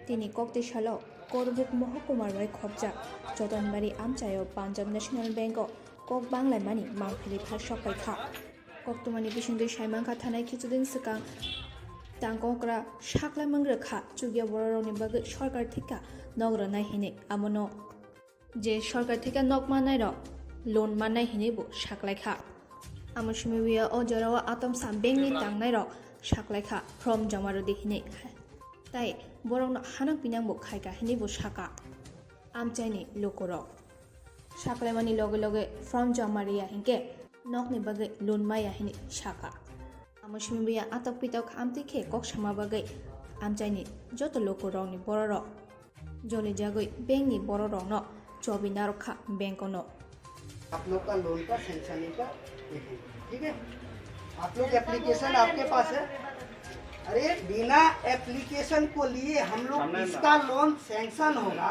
তিনি কক্তেশাল করবুক মহকুমার খবজা যতনবাড়ি আমচায় পাঞ্জাব ন্যাশনাল ব্যাংক কক বাংলামানি মাংফিলি ফা সকাইখা কক্তমানি বিসুন্দুই সাইমাংখা থানাय কিছুদিন सिगां तांगकरा साकलाय मंग्रखा चुगिया बररनि बागै सरकार थिका नग्र नायहिने आमनो जे सरकार थिका नक मानाय र लोन मानाय हिने बो साकलायखा आमसिमिया अजरावा आतमसा बेंकनि तांनाय र साकलायखा फ्रम जमारो दिहिने ताई बरंनो हानां पिनांबो खायगा हिने बो साका आमचायनि लोकर साकलायमानि लगे लगे फ्रम जमारिया हिंके नकनि बागै लोन माया हिने साका आमसिमिया आतक पितक आमतिखे कक्सामा बागै आमचायनि जत लोकरनि बरर जले जागै बेंकनि बररनो चबिनारखा बेंकनो आप लोग का लोन का सेंक्शनिंग का देखेंगे, ठीक है। आप लोग एप्लीकेशन आपके पास है। अरे बिना एप्लीकेशन को लिए हम लोग इसका लोन सैंक्शन होगा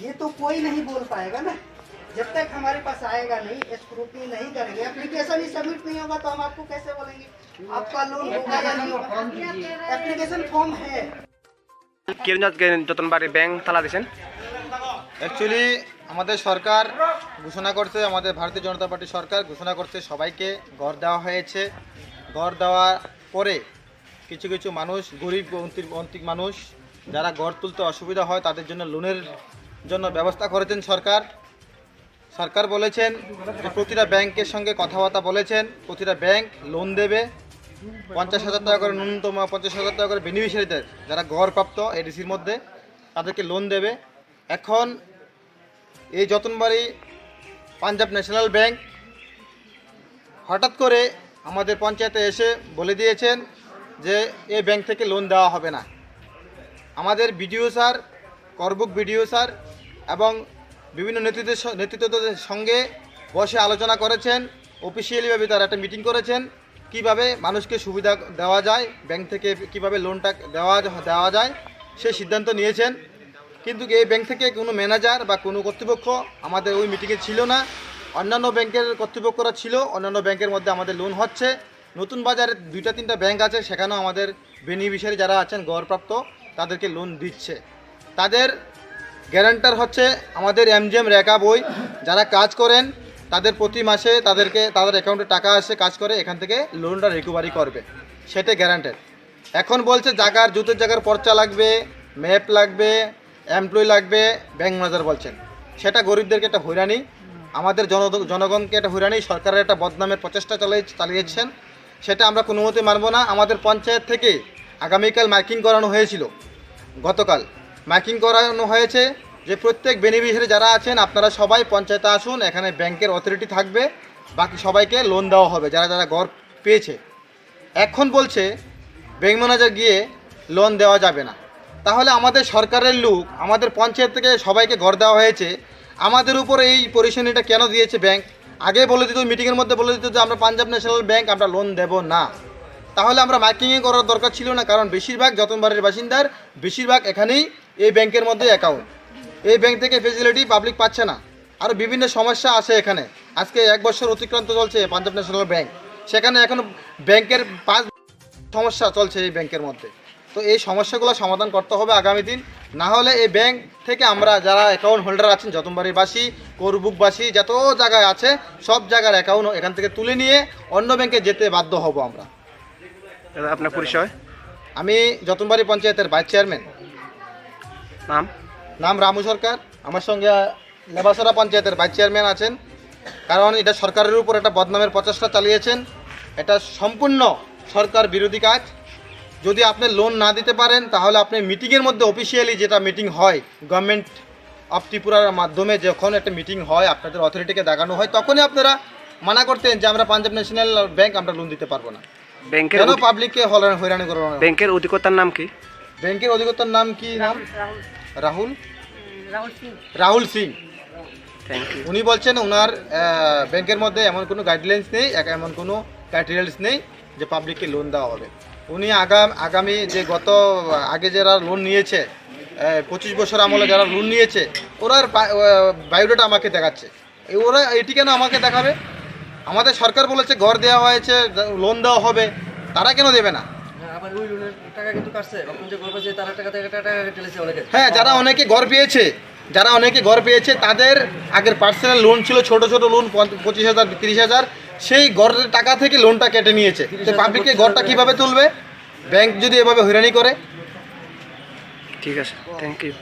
ये तो कोई नहीं बोल पाएगा ना। जब तक हमारे पास आएगा नहीं, स्क्रूटनी नहीं करेंगे, एप्लीकेशन ही सबमिट नहीं होगा तो हम आपको कैसे बोलेंगे आपका लोन होगा या नहीं होगा। एप्लीकेशन फॉर्म है। যতনবাড়ি ব্যাংক তালা দিয়েছেন অ্যাকচুয়ালি আমাদের সরকার ঘোষণা করছে, আমাদের ভারতীয় জনতা পার্টি সরকার ঘোষণা করছে সবাইকে ঘর দেওয়া হয়েছে। ঘর দেওয়ার পরে কিছু কিছু মানুষ, গরিব অন্তিক মানুষ যারা ঘর তুলতে অসুবিধা হয় তাদের জন্য লোনের জন্য ব্যবস্থা করেছেন সরকার। সরকার বলেছেন যে প্রতিটা ব্যাংকের সঙ্গে কথাবার্তা বলেছেন, প্রতিটা ব্যাংক লোন দেবে 50,000 টাকা করে, ন্যূনতম 50,000 টাকা করে বেনিফিশিয়ারিদের যারা ঘরপ্রাপ্ত এডিসির মধ্যে তাদেরকে লোন দেবে। এখন এই যতনবাড়ি পাঞ্জাব ন্যাশনাল ব্যাংক হঠাৎ করে আমাদের পঞ্চায়েতে এসে বলে দিয়েছেন যে এই ব্যাংক থেকে লোন দেওয়া হবে না। আমাদের BDO sir, Karbook BDO sir এবং বিভিন্ন নেতৃত্বদের সঙ্গে বসে আলোচনা করেছেন, অফিসিয়ালিভাবে তারা একটা মিটিং করেছেন কিভাবে মানুষকে সুবিধা দেওয়া যায়, ব্যাংক থেকে কিভাবে লোনটা দেওয়া যায় সেই সিদ্ধান্ত নিয়েছেন। কিন্তু এই ব্যাংক থেকে কোনো ম্যানেজার বা কোনো কর্তৃপক্ষ আমাদের ওই মিটিংয়ে ছিল না। অন্যান্য ব্যাংকের কর্তৃপক্ষরা ছিল, অন্যান্য ব্যাংকের মধ্যে আমাদের লোন হচ্ছে। নতুন বাজারে 2-3টা ব্যাংক আছে, সেখানেও আমাদের বেনিফিশিয়ারি যারা আছেন ঘরপ্রাপ্ত তাদেরকে লোন দিচ্ছে। তাদের গ্যারান্টার হচ্ছে আমাদের এমজিএম রেখা বই, যারা কাজ করেন তাদের প্রতি মাসে তাদের অ্যাকাউন্টে টাকা আসে, কাজ করে এখান থেকে লোনটা রিকভারি করবে, সেটাই গ্যারান্টেড। এখন বলছে জুতের জায়গার পর্চা লাগবে, ম্যাপ লাগবে, এমপ্লয়ি লাগবে, ব্যাংক ম্যানেজার বলছেন। সেটা গরিবদেরকে একটা হয়রানি, আমাদের জনগণকে একটা হয়রানি, সরকারের একটা বদনামের প্রচেষ্টা চালিয়েছেন। সেটা আমরা কোনো মতে মানব না। আমাদের পঞ্চায়েত থেকে আগামীকাল মার্কিং করানো হয়েছিল, গতকাল মার্কিং করানো হয়েছে যে প্রত্যেক বেনিফিশিয়ারি যারা আছেন আপনারা সবাই পঞ্চায়েতে আসুন, এখানে ব্যাংকের অথরিটি থাকবে, বাকি সবাইকে লোন দেওয়া হবে যারা যারা ঘর পেয়েছে। এখন বলছে ব্যাংক ম্যানেজার গিয়ে লোন দেওয়া যাবে না। তাহলে আমাদের সরকারের লোক, আমাদের পঞ্চায়েত থেকে সবাইকে ঘর দেওয়া হয়েছে, আমাদের উপরে এই পরিশানিটা কেন দিয়েছে ব্যাংক? আগে বলে দিত, মিটিংয়ের মধ্যে বলে দিত যে আমরা পাঞ্জাব ন্যাশনাল ব্যাংক আমরা লোন দেব না। তাহলে আমরা মার্কিংয়ে করার দরকার ছিল না, কারণ বেশিরভাগ যতনবাড়ির বাসিন্দার বেশিরভাগ এখানেই এই ব্যাংকের মধ্যে অ্যাকাউন্ট। এই ব্যাংক থেকে ফেসিলিটি পাবলিক পাচ্ছে না, আরও বিভিন্ন সমস্যা আছে এখানে। আজকে 1 বছর অতিক্রান্ত চলছে পাঞ্জাব ন্যাশনাল ব্যাংক, সেখানে এখন ব্যাংকের 5 সমস্যা চলছে এই ব্যাংকের মধ্যে। তো এই সমস্যাগুলো সমাধান করতে হবে আগামী দিন, না হলে এই ব্যাংক থেকে আমরা যারা অ্যাকাউন্ট হোল্ডার আছেন, যতনবাড়িবাসী, করবুকবাসী, যত জায়গায় আছে সব জায়গার অ্যাকাউন্ট এখান থেকে তুলে নিয়ে অন্য ব্যাংকে যেতে বাধ্য হব আমরা। আপনার পরিচয়? আমি যতনবাড়ি পঞ্চায়েতের ভাইস চেয়ারম্যান। নাম রামু সরকার। আমার সঙ্গে লেবাসরা পঞ্চায়েতের ভাইস চেয়ারম্যান আছেন। কারণ এটা সরকারের উপর একটা বদনামের প্রচেষ্টা চালিয়েছেন, এটা সম্পূর্ণ সরকার বিরোধী কাজ। যদি আপনি লোন না দিতে পারেন তাহলে আপনি মিটিংয়ের মধ্যে অফিসিয়ালি যেটা মিটিং হয় গভর্নমেন্ট অফ ত্রিপুরার মাধ্যমে, যখন একটা মিটিং হয় আপনাদের অথরিটিকে দেখানো হয়, তখনই আপনারা মানা করতেন যে আমরা পাঞ্জাব ন্যাশনাল ব্যাংক আমরা লোন দিতে পারবো না। ব্যাংকের কেন পাবলিককে হয়রানি করবো? ব্যাংকের অধিকর্তার নাম কি? ব্যাংকের অধিকর্তার নাম কি? রাহুল সিং। Thank you. উনি বলছেন ওনার ব্যাংকের মধ্যে এমন কোনো গাইডলাইন্স নেই, এমন কোনো ক্রাইটেরিয়াস নেই যে পাবলিককে লোন দেওয়া হবে। উনি আগামী যে আগে যারা লোন নিয়েছে 25 বছর আমলে যারা লোন নিয়েছে ওরার বায়োডাটা আমাকে দেখাচ্ছে। ওরা এটি কেন আমাকে দেখাবে? আমাদের সরকার বলেছে ঘর দেওয়া হয়েছে, লোন দেওয়া হবে, তারা কেন দেবে না? আপনার ওই লোনের টাকা কিন্তু কাটছে, নতুন যে ঘর পাচ্ছে তার টাকা থেকে টাকা কেটেছে অনেকে। হ্যাঁ, যারা অনেকে ঘর পেয়েছে তাদের আগের পার্সোনাল লোন ছিল, ছোট ছোট লোন 25,000 30,000, সেই ঘরের টাকা থেকে লোনটা কেটে নিয়েছে। তো পাবলিককে ঘরটা কিভাবে তুলবে ব্যাংক যদি এভাবে হয়রানি করে? ঠিক আছে, থ্যাংক ইউ।